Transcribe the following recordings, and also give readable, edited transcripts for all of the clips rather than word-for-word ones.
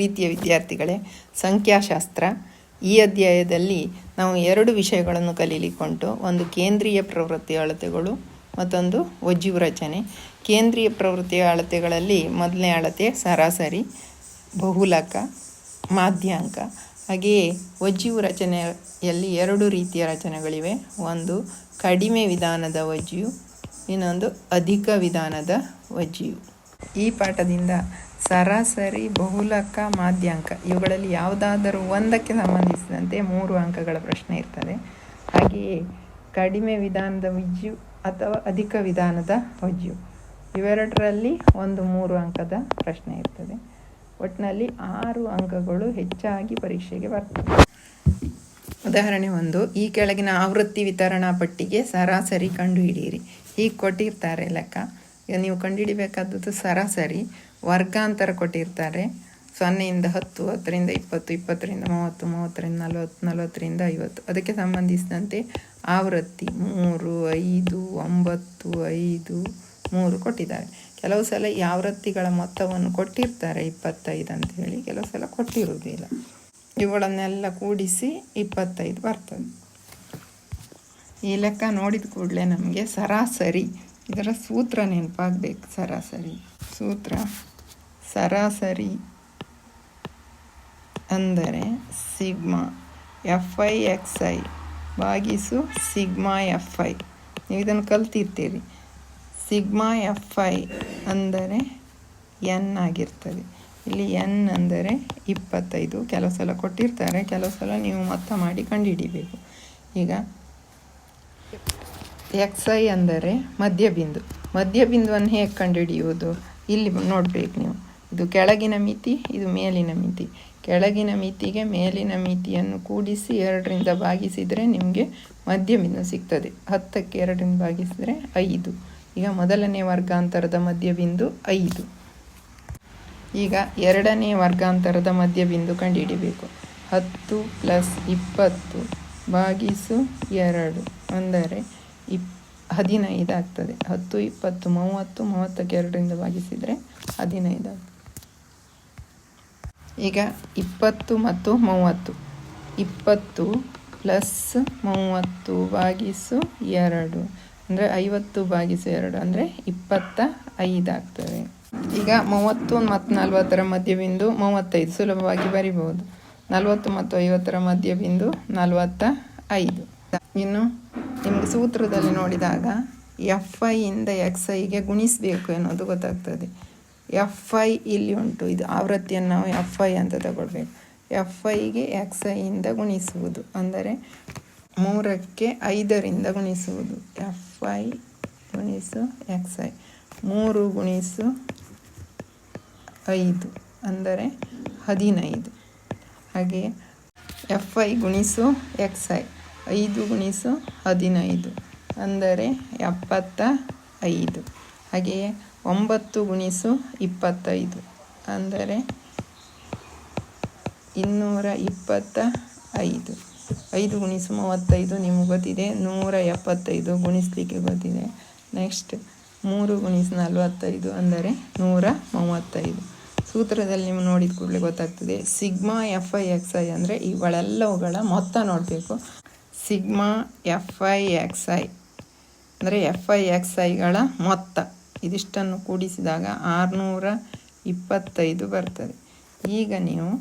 ಪ್ರೀತಿಯ ವಿದ್ಯಾರ್ಥಿಗಳೇ, ಸಂಖ್ಯಾಶಾಸ್ತ್ರ ಈ ಅಧ್ಯಾಯದಲ್ಲಿ ನಾವು 2 ವಿಷಯಗಳನ್ನು ಕಲೀಲಿಕ್ಕುಂಟು. ಒಂದು ಕೇಂದ್ರೀಯ ಪ್ರವೃತ್ತಿಯ ಅಳತೆಗಳು, ಮತ್ತೊಂದು ಒಜ್ಜು ರಚನೆ. ಕೇಂದ್ರೀಯ ಪ್ರವೃತ್ತಿಯ ಅಳತೆಗಳಲ್ಲಿ ಮೊದಲನೇ ಅಳತೆ ಸರಾಸರಿ, ಬಹುಲಕ, ಮಾಧ್ಯಾಂಕ. ಹಾಗೆಯೇ ಒಜ್ಜು ರಚನೆಯಲ್ಲಿ 2 ರೀತಿಯ ರಚನೆಗಳಿವೆ. ಒಂದು ಕಡಿಮೆ ವಿಧಾನದ ಒಜ್ಜು, ಇನ್ನೊಂದು ಅಧಿಕ ವಿಧಾನದ ಒಜ್ಜು. ಈ ಪಾಠದಿಂದ ಸರಾಸರಿ, ಬಹುಲಕ, ಮಾಧ್ಯಾಂಕ ಇವುಗಳಲ್ಲಿ ಯಾವುದಾದರೂ ಒಂದಕ್ಕೆ ಸಂಬಂಧಿಸಿದಂತೆ 3 ಅಂಕಗಳ ಪ್ರಶ್ನೆ ಇರ್ತದೆ. ಹಾಗೆಯೇ ಕಡಿಮೆ ವಿಧಾನದ ಒಜ್ಜು ಅಥವಾ ಅಧಿಕ ವಿಧಾನದ ಒಜ್ಜು ಇವೆರಡರಲ್ಲಿ ಒಂದು 3 ಅಂಕದ ಪ್ರಶ್ನೆ ಇರ್ತದೆ. ಒಟ್ಟಿನಲ್ಲಿ 6 ಅಂಕಗಳು ಹೆಚ್ಚಾಗಿ ಪರೀಕ್ಷೆಗೆ ಬರ್ತದೆ. ಉದಾಹರಣೆ 1, ಈ ಕೆಳಗಿನ ಆವೃತ್ತಿ ವಿತರಣಾ ಪಟ್ಟಿಗೆ ಸರಾಸರಿ ಕಂಡುಹಿಡಿಯಿರಿ. ಹೀಗೆ ಕೊಟ್ಟಿರ್ತಾರೆ ಲೆಕ್ಕ. ಈಗ ನೀವು ಕಂಡುಹಿಡಿಬೇಕಾದದ್ದು ಸರಾಸರಿ. ವರ್ಗಾಂತರ ಕೊಟ್ಟಿರ್ತಾರೆ 0ರಿಂದ 10, 10ರಿಂದ 20, 20ರಿಂದ 30, 30ರಿಂದ 40, 40ರಿಂದ 50. ಅದಕ್ಕೆ ಸಂಬಂಧಿಸಿದಂತೆ ಆವೃತ್ತಿ 3, 5, 9, 5, 3 ಕೊಟ್ಟಿದ್ದಾರೆ. ಕೆಲವು ಸಲ ಈ ಆವೃತ್ತಿಗಳ ಮೊತ್ತವನ್ನು ಕೊಟ್ಟಿರ್ತಾರೆ 25 ಅಂತ ಹೇಳಿ, ಕೆಲವು ಸಲ ಕೊಟ್ಟಿರುವುದಿಲ್ಲ. ಇವುಗಳನ್ನೆಲ್ಲ ಕೂಡಿಸಿ 25 ಬರ್ತದೆ. ಈ ಲೆಕ್ಕ ನೋಡಿದ ಕೂಡಲೇ ನಮಗೆ ಸರಾಸರಿ ಇದರ ಸೂತ್ರ ನೆನಪಾಗಬೇಕು. ಸರಾಸರಿ ಸೂತ್ರ ಸರಾಸರಿ ಅಂದರೆ ಸಿಗ್ಮಾ FI/XI ಭಾಗಿಸು ಸಿಗ್ಮಾ FI. ನೀವು ಇದನ್ನು ಕಲ್ತಿರ್ತೀರಿ. ಸಿಗ್ಮಾ FI ಅಂದರೆ N ಆಗಿರ್ತದೆ. ಇಲ್ಲಿ N ಅಂದರೆ 25. ಕೆಲವು ಸಲ ಕೊಟ್ಟಿರ್ತಾರೆ, ಕೆಲವು ಸಲ ನೀವು ಮೊತ್ತ ಮಾಡಿ ಕಂಡುಹಿಡಿಬೇಕು. ಈಗ XI ಅಂದರೆ ಮಧ್ಯಬಿಂದು. ಮಧ್ಯಬಿಂದುವನ್ನು ಹೇಗೆ ಕಂಡುಹಿಡಿಯುವುದು? ಇಲ್ಲಿ ನೋಡಬೇಕು ನೀವು. ಇದು ಕೆಳಗಿನ ಮಿತಿ, ಇದು ಮೇಲಿನ ಮಿತಿ. ಕೆಳಗಿನ ಮಿತಿಗೆ ಮೇಲಿನ ಮಿತಿಯನ್ನು ಕೂಡಿಸಿ 2ರಿಂದ ಭಾಗಿಸಿದರೆ ನಿಮಗೆ ಮಧ್ಯಬಿಂದು ಸಿಗ್ತದೆ. 10ಕ್ಕೆ 2ರಿಂದ ಭಾಗಿಸಿದರೆ 5. ಈಗ ಮೊದಲನೇ ವರ್ಗಾಂತರದ ಮಧ್ಯಬಿಂದು 5. ಈಗ ಎರಡನೇ ವರ್ಗಾಂತರದ ಮಧ್ಯಬಿಂದು ಕಂಡುಹಿಡಿಬೇಕು. 10 + 20 ಭಾಗಿಸು 2 ಅಂದರೆ 15 ಆಗ್ತದೆ. 10, 20, 30, 30ಕ್ಕೆ 2ರಿಂದ ಭಾಗಿಸಿದರೆ 15 ಆಗ್ತದೆ. ಈಗ 20 ಮತ್ತು 30, 20 + 30 ಭಾಗಿಸು 2 ಅಂದರೆ 50 ಭಾಗಿಸು 2 ಅಂದರೆ 25 ಆಗ್ತದೆ. ಈಗ 30 ಮತ್ತು 40ರ ಮಧ್ಯಬಿಂದು 35 ಸುಲಭವಾಗಿ ಬರಿಬಹುದು. 40 ಮತ್ತು 50ರ ಮಧ್ಯಬಿಂದು 45. ಇನ್ನು ನಿಮಗೆ ಸೂತ್ರದಲ್ಲಿ ನೋಡಿದಾಗ FI/ಇಂದ XIಗೆ ಗುಣಿಸಬೇಕು ಎನ್ನುವುದು ಗೊತ್ತಾಗ್ತದೆ. FI ಇಲ್ಲಿ ಉಂಟು, ಇದು ಆವೃತ್ತಿಯನ್ನು ನಾವು FI ಅಂತ ತಗೊಳ್ಬೇಕು. FIಗೆ XIಯಿಂದ ಗುಣಿಸುವುದು ಅಂದರೆ 3ಕ್ಕೆ 5ರಿಂದ ಗುಣಿಸುವುದು. FI ಗುಣಿಸು XI 3 ಗುಣಿಸು 5 ಅಂದರೆ 15. ಹಾಗೆಯೇ FI ಗುಣಿಸು XI 5 ಗುಣಿಸು 15 ಅಂದರೆ 75. ಹಾಗೆಯೇ 9 ಗುಣಿಸು 25 ಅಂದರೆ 225. 5 ಗುಣಿಸು 35 ನಿಮಗೆ ಗೊತ್ತಿದೆ, 175 ಗುಣಿಸಲಿಕ್ಕೆ ಗೊತ್ತಿದೆ. ನೆಕ್ಸ್ಟ್ 3 ಗುಣಿಸು 45 ಅಂದರೆ 135. ಸೂತ್ರದಲ್ಲಿ ನೀವು ನೋಡಿದ ಕೂಡಲೇ ಗೊತ್ತಾಗ್ತದೆ. ಸಿಗ್ಮಾ FI/XI ಅಂದರೆ ಇವುಗಳೆಲ್ಲವುಗಳ ಮೊತ್ತ ನೋಡಬೇಕು. ಸಿಗ್ಮಾ FI/XI ಅಂದರೆ FI/XIಗಳ ಮೊತ್ತ. ಇದಿಷ್ಟನ್ನು ಕೂಡಿಸಿದಾಗ 625 ಬರ್ತದೆ. ಈಗ ನೀವು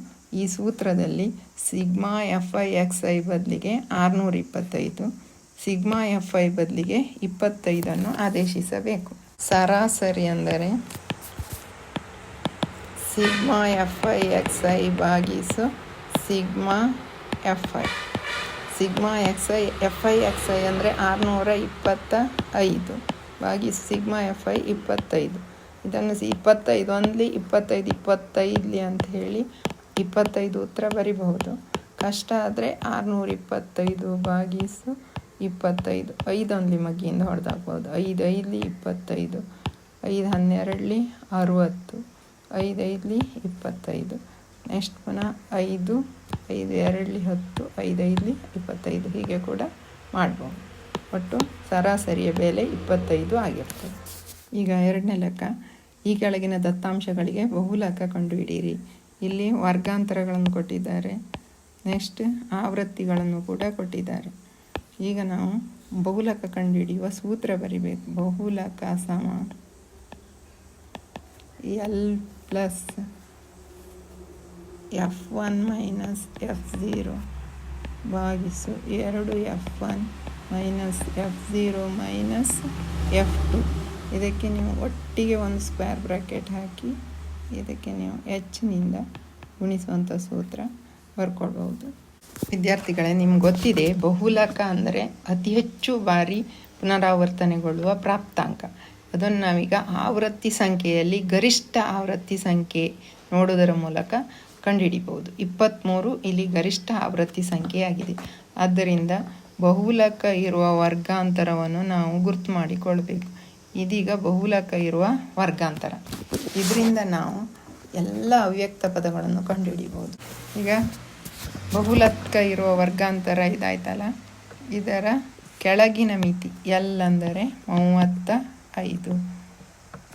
ಈ ಸೂತ್ರದಲ್ಲಿ ಸಿಗ್ಮಾ FI/XI ಬದಲಿಗೆ 625, ಸಿಗ್ಮಾ FI ಬದಲಿಗೆ 25 ಆದೇಶಿಸಬೇಕು. ಸರಾಸರಿ ಅಂದರೆ ಸಿಗ್ಮಾ FI/XI ಭಾಗಿಸು ಸಿಗ್ಮಾ FI. ಸಿಗ್ಮಾ FI/XI ಅಂದರೆ 625 ಭಾಗಿಸು ಸಿಗ್ಮಾ FI 25. ಇದನ್ನು 25 ಒಂದ್ಲಿ 25 25 ಅಂತ ಹೇಳಿ 25 ಉತ್ತರ ಬರಿಬಹುದು. ಕಷ್ಟ ಆದರೆ 625 ಭಾಗಿಸು 25. 5 ಒಂದ್ಲಿ ಮಗ್ಗಿಯಿಂದ ಹೊಡೆದಾಕ್ಬೋದು. 5 5ಲಿ 25, 5 12ಲಿ 60, 5 5ಲಿ 25. ನೆಕ್ಸ್ಟ್ ಪುನಃ 5 5 2ಲಿ 10, 5 5ಲಿ 25. ಹೀಗೆ ಕೂಡ ಮಾಡ್ಬೋದು. ಒಟ್ಟು ಸರಾಸರಿಯ ಬೆಲೆ 25 ಆಗಿರ್ತದೆ. ಈಗ ಎರಡನೇ ಲೆಕ್ಕ. ಈ ಕೆಳಗಿನ ದತ್ತಾಂಶಗಳಿಗೆ ಬಹುಲಕ ಕಂಡುಹಿಡಿಯಿರಿ. ಇಲ್ಲಿ ವರ್ಗಾಂತರಗಳನ್ನು ಕೊಟ್ಟಿದ್ದಾರೆ. ನೆಕ್ಸ್ಟ್ ಆವೃತ್ತಿಗಳನ್ನು ಕೂಡ ಕೊಟ್ಟಿದ್ದಾರೆ. ಈಗ ನಾವು ಬಹುಲಕ ಕಂಡುಹಿಡಿಯುವ ಸೂತ್ರ ಬರಿಬೇಕು. ಬಹುಲಕ ಸಮ L plus F1 minus F0 ಭಾಗಿಸು 2F1 minus F0 minus F2. ಇದಕ್ಕೆ ನೀವು ಒಟ್ಟಿಗೆ ಒಂದು ಸ್ಕ್ವೇರ್ ಬ್ರಾಕೆಟ್ ಹಾಕಿ ಇದಕ್ಕೆ ನೀವು Hನಿಂದ ಗುಣಿಸುವಂಥ ಸೂತ್ರ ಬರ್ಕೊಳ್ಬಹುದು. ವಿದ್ಯಾರ್ಥಿಗಳೇ, ನಿಮ್ಗೆ ಗೊತ್ತಿದೆ ಬಹುಲಕ ಅಂದರೆ ಅತಿ ಹೆಚ್ಚು ಬಾರಿ ಪುನರಾವರ್ತನೆಗೊಳ್ಳುವ ಪ್ರಾಪ್ತಾಂಕ. ಅದನ್ನು ನಾವೀಗ ಆವೃತ್ತಿ ಸಂಖ್ಯೆಯಲ್ಲಿ ಗರಿಷ್ಠ ಆವೃತ್ತಿ ಸಂಖ್ಯೆ ನೋಡುವುದರ ಮೂಲಕ ಕಂಡುಹಿಡಿಬಹುದು. 23 ಇಲ್ಲಿ ಗರಿಷ್ಠ ಆವೃತ್ತಿ ಸಂಖ್ಯೆಯಾಗಿದೆ. ಆದ್ದರಿಂದ ಬಹುಲಕ ಇರುವ ವರ್ಗಾಂತರವನ್ನು ನಾವು ಗುರ್ತು ಮಾಡಿಕೊಳ್ಬೇಕು. ಇದೀಗ ಬಹುಲಕ ಇರುವ ವರ್ಗಾಂತರ. ಇದರಿಂದ ನಾವು ಎಲ್ಲ ಅವ್ಯಕ್ತ ಪದಗಳನ್ನು ಕಂಡುಹಿಡಿಬಹುದು. ಈಗ ಬಹುಲಕ ಇರುವ ವರ್ಗಾಂತರ ಇದಾಯ್ತಲ್ಲ, ಇದರ ಕೆಳಗಿನ ಮಿತಿ ಎಲ್ ಅಂದರೆ 35.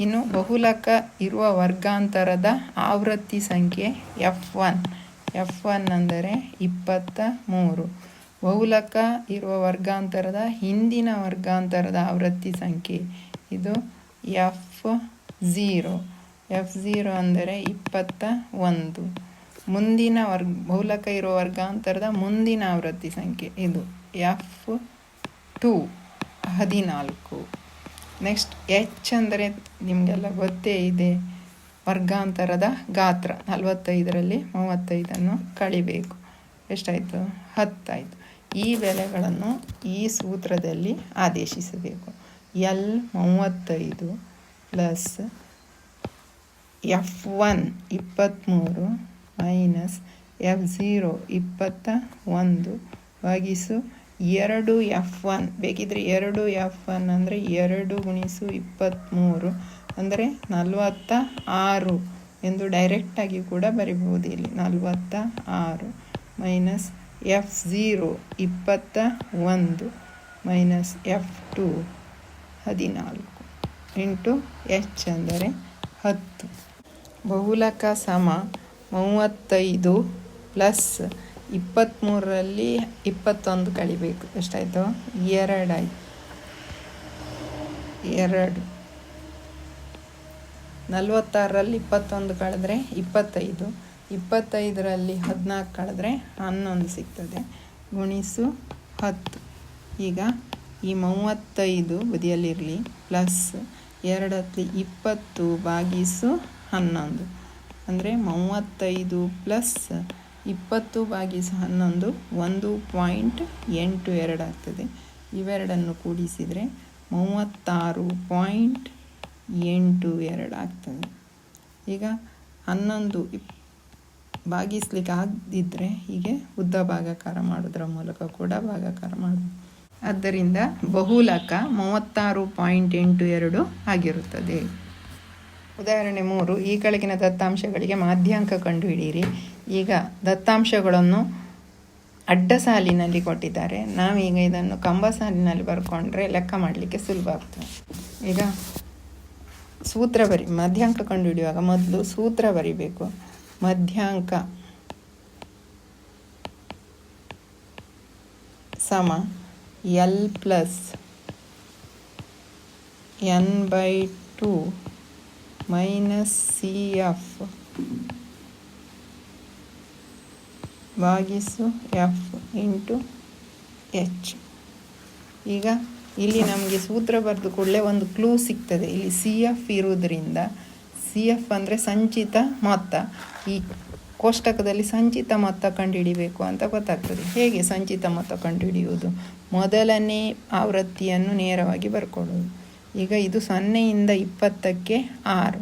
ಇನ್ನು ಬಹುಲಕ ಇರುವ ವರ್ಗಾಂತರದ ಆವೃತ್ತಿ ಸಂಖ್ಯೆ F1 ಅಂದರೆ 23. ಬಹುಲಕ ಇರುವ ವರ್ಗಾಂತರದ ಹಿಂದಿನ ವರ್ಗಾಂತರದ ಆವೃತ್ತಿ ಸಂಖ್ಯೆ ಇದು F0 ಅಂದರೆ 21. ಮುಂದಿನ ಬಹುಲಕ ಇರುವ ವರ್ಗಾಂತರದ ಮುಂದಿನ ಆವೃತ್ತಿ ಸಂಖ್ಯೆ ಇದು F2 14. ನೆಕ್ಸ್ಟ್ H ಅಂದರೆ ನಿಮಗೆಲ್ಲ ಗೊತ್ತೇ ಇದೆ, ವರ್ಗಾಂತರದ ಗಾತ್ರ 45ರಲ್ಲಿ 35 ಕಳಿಬೇಕು. ಎಷ್ಟಾಯಿತು? 10 ಆಯಿತು. ಈ ಬೆಲೆಗಳನ್ನು ಈ ಸೂತ್ರದಲ್ಲಿ ಆದೇಶಿಸಬೇಕು. L 35 plus F1 23 minus F0 21 ಭಾಗಿಸು 2F1. ಬೇಕಿದ್ರೆ 2F1 ಅಂದರೆ 2 ಗುಣಿಸು 23 ಅಂದರೆ 46 ಎಂದು ಡೈರೆಕ್ಟಾಗಿ ಕೂಡ ಬರಿಬಹುದು. ಇಲ್ಲಿ 46 minus F0 21 minus F2 14 into H ಅಂದರೆ 10. ಬಹುಲಕ ಸಮ 35 ಪ್ಲಸ್ 23ರಲ್ಲಿ 21 ಕಳಿಬೇಕು. ಎಷ್ಟಾಯಿತು? 2 ಆಯಿತು. 2 46ರಲ್ಲಿ 21 ಕಳೆದ್ರೆ 25. 25ರಲ್ಲಿ 14 ಕಳೆದ್ರೆ 11 ಸಿಗ್ತದೆ. ಗುಣಿಸು 10. ಈಗ ಈ 35 ಬದಿಯಲ್ಲಿರಲಿ, ಪ್ಲಸ್ 2ರಲ್ಲಿ 20 ಭಾಗಿಸು 11 ಅಂದರೆ 35 ಪ್ಲಸ್ 20 ಭಾಗಿಸು 11 1.82 ಆಗ್ತದೆ. ಇವೆರಡನ್ನು ಕೂಡಿಸಿದರೆ 36.82 ಆಗ್ತದೆ. ಈಗ 11 ಭಾಗಿಸ್ಲಿಕ್ಕೆ ಆಗದಿದ್ದರೆ ಹೀಗೆ ಉದ್ದ ಭಾಗಾಕಾರ ಮಾಡೋದ್ರ ಮೂಲಕ ಕೂಡ ಭಾಗಾಕಾರ ಮಾಡೋದು. ಆದ್ದರಿಂದ ಬಹುಲಕ 36.82 ಆಗಿರುತ್ತದೆ. ಉದಾಹರಣೆ 3. ಈ ಕೆಳಗಿನ ದತ್ತಾಂಶಗಳಿಗೆ ಮಾಧ್ಯಾಂಕ ಕಂಡುಹಿಡಿಯಿರಿ. ಈಗ ದತ್ತಾಂಶಗಳನ್ನು ಅಡ್ಡ ಸಾಲಿನಲ್ಲಿ ಕೊಟ್ಟಿದ್ದಾರೆ. ನಾವೀಗ ಇದನ್ನು ಕಂಬ ಸಾಲಿನಲ್ಲಿ ಬರ್ಕೊಂಡ್ರೆ ಲೆಕ್ಕ ಮಾಡಲಿಕ್ಕೆ ಸುಲಭ ಆಗ್ತದೆ. ಈಗ ಸೂತ್ರ ಮಧ್ಯಾಂಕ ಕಂಡುಹಿಡಿಯುವಾಗ ಮೊದಲು ಸೂತ್ರ ಬರಿಬೇಕು. ಮಧ್ಯಾಂಕ ಸಮ L plus n/2 minus CF ಭಾಗಿಸು F ಇಂಟು H. ಈಗ ಇಲ್ಲಿ ನಮಗೆ ಸೂತ್ರ ಬರೆದು ಕೂಡಲೇ ಒಂದು ಕ್ಲೂ ಸಿಗ್ತದೆ. ಇಲ್ಲಿ CF ಇರುವುದರಿಂದ, CF ಅಂದರೆ ಸಂಚಿತ ಮೊತ್ತ, ಈ ಕೋಷ್ಟಕದಲ್ಲಿ ಸಂಚಿತ ಮೊತ್ತ ಕಂಡುಹಿಡಿಬೇಕು ಅಂತ ಗೊತ್ತಾಗ್ತದೆ. ಹೇಗೆ ಸಂಚಿತ ಮೊತ್ತ ಕಂಡುಹಿಡಿಯುವುದು? ಮೊದಲನೇ ಆವೃತ್ತಿಯನ್ನು ನೇರವಾಗಿ ಬರ್ಕೊಳ್ಳೋದು. ಈಗ ಇದು 0ಯಿಂದ 20ಕ್ಕೆ 6.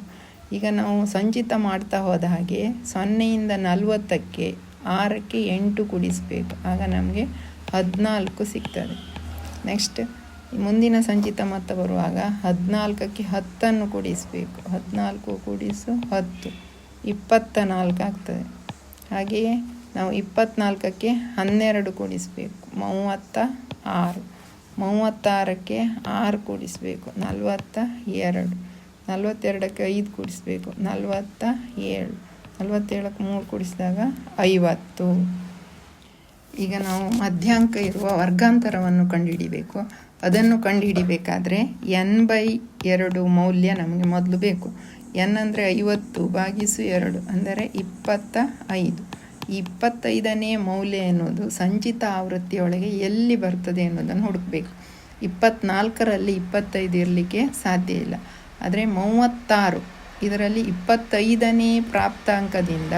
ಈಗ ನಾವು ಸಂಚಿತ ಮಾಡ್ತಾ ಹೋದ ಹಾಗೆ 0ಯಿಂದ 40ಕ್ಕೆ 6ಕ್ಕೆ 8 ಕೂಡಿಸಬೇಕು. ಆಗ ನಮಗೆ 14 ಸಿಗ್ತದೆ. ನೆಕ್ಸ್ಟ್ ಮುಂದಿನ ಸಂಚಿತ ಮೊತ್ತ ಬರುವಾಗ 14ಕ್ಕೆ 10 ಕೂಡಿಸಬೇಕು. 14 ಕೂಡಿಸು 10 24 ಆಗ್ತದೆ. ಹಾಗೆಯೇ ನಾವು 24ಕ್ಕೆ 12 ಕೂಡಿಸಬೇಕು. 36. 36ಕ್ಕೆ 6 ಕೂಡಿಸಬೇಕು. 42. 42ಕ್ಕೆ 5 ಕೂಡಿಸಬೇಕು. 47. 47ಕ್ಕೆ 3 ಕೂಡಿಸಿದಾಗ 50. ಈಗ ನಾವು ಮಧ್ಯಾಂಕ ಇರುವ ವರ್ಗಾಂತರವನ್ನು ಕಂಡುಹಿಡಿಬೇಕು. ಅದನ್ನು ಕಂಡುಹಿಡಿಬೇಕಾದ್ರೆ n/2 ಮೌಲ್ಯ ನಮಗೆ ಮೊದಲು ಬೇಕು. n ಅಂದರೆ 50/2 ಅಂದರೆ 25. ಈ 25ನೇ ಮೌಲ್ಯ ಎನ್ನುವುದು ಸಂಚಿತ ಆವೃತ್ತಿಯೊಳಗೆ ಎಲ್ಲಿ ಬರ್ತದೆ ಎನ್ನುವುದನ್ನು ಹುಡುಕಬೇಕು. 24ರಲ್ಲಿ 25 ಇರಲಿಕ್ಕೆ ಸಾಧ್ಯ ಇಲ್ಲ. ಆದರೆ 36 ಇದರಲ್ಲಿ 25ನೇ ಪ್ರಾಪ್ತಾಂಕದಿಂದ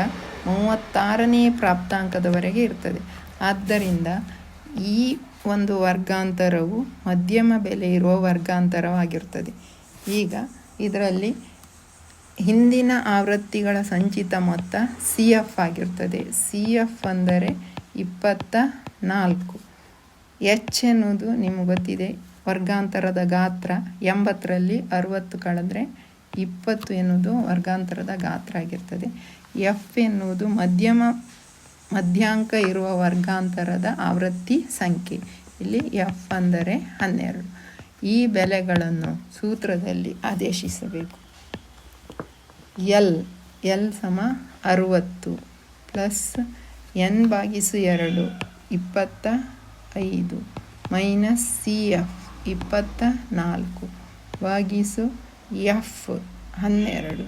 36ನೇ ಪ್ರಾಪ್ತಾಂಕದವರೆಗೆ ಇರ್ತದೆ. ಆದ್ದರಿಂದ ಈ ಒಂದು ವರ್ಗಾಂತರವು ಮಧ್ಯಮ ಬೆಲೆ ಇರುವ ವರ್ಗಾಂತರವಾಗಿರ್ತದೆ. ಈಗ ಇದರಲ್ಲಿ ಹಿಂದಿನ ಆವೃತ್ತಿಗಳ ಸಂಚಿತ ಮೊತ್ತ CF ಆಗಿರ್ತದೆ. CF ಅಂದರೆ 24. H ಎನ್ನುವುದು ನಿಮಗೆ ಗೊತ್ತಿದೆ, ವರ್ಗಾಂತರದ ಗಾತ್ರ. 80ರಲ್ಲಿ 60 ಕಳೆದ್ರೆ 20 ಎನ್ನುವುದು ವರ್ಗಾಂತರದ ಗಾತ್ರ ಆಗಿರ್ತದೆ. F ಎನ್ನುವುದು ಮಧ್ಯಾಂಕ ಇರುವ ವರ್ಗಾಂತರದ ಆವೃತ್ತಿ ಸಂಖ್ಯೆ. ಇಲ್ಲಿ F ಅಂದರೆ 12. ಈ ಬೆಲೆಗಳನ್ನು ಸೂತ್ರದಲ್ಲಿ ಆದೇಶಿಸಬೇಕು. L ಸಮ 60 ಪ್ಲಸ್ n/2 25 ಮೈನಸ್ CF 24 ಭಾಗಿಸು F 12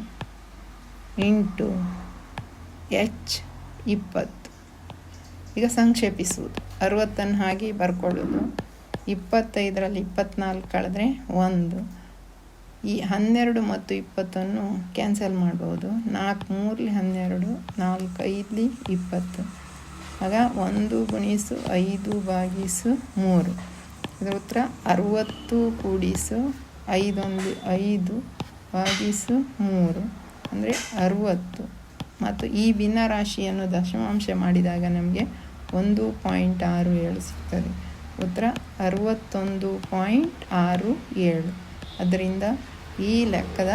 ಇಂಟು H 20. ಈಗ ಸಂಕ್ಷೇಪಿಸುವುದು. 60 ಹಾಗೆ ಬರ್ಕೊಳ್ಳೋದು. 25ರಲ್ಲಿ 24 ಕಳೆದ್ರೆ 1. ಈ 12 ಮತ್ತು 20 ಕ್ಯಾನ್ಸಲ್ ಮಾಡ್ಬೋದು. 4 3 12, 4 5 20. ಆಗ 1 ಗುಣಿಸು 5/3. ಇದರ ಉತ್ತರ 60 ಕೂಡಿಸು 5 5/3 ಅಂದರೆ 60. ಮತ್ತು ಈ ಭಿನ್ನರಾಶಿಯನ್ನು ದಶಮಾಂಶ ಮಾಡಿದಾಗ ನಮಗೆ 1.67 ಸಿಗ್ತದೆ. ಉತ್ತರ 61.67. ಅದರಿಂದ ಈ ಲೆಕ್ಕದ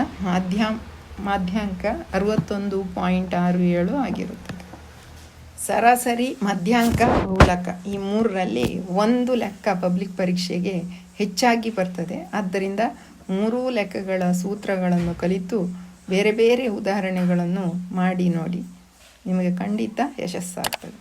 ಮಾಧ್ಯಾಂಕ 61.67 ಆಗಿರುತ್ತದೆ. ಸರಾಸರಿ, ಮಧ್ಯಾಂಕ, ಬಹುಲಕ ಈ ಮೂರರಲ್ಲಿ ಒಂದು ಲೆಕ್ಕ ಪಬ್ಲಿಕ್ ಪರೀಕ್ಷೆಗೆ ಹೆಚ್ಚಾಗಿ ಬರ್ತದೆ. ಆದ್ದರಿಂದ 3 ಲೆಕ್ಕಗಳ ಸೂತ್ರಗಳನ್ನು ಕಲಿತು ಬೇರೆ ಬೇರೆ ಉದಾಹರಣೆಗಳನ್ನು ಮಾಡಿ ನೋಡಿ. ನಿಮಗೆ ಖಂಡಿತ ಯಶಸ್ಸಾಗ್ತದೆ.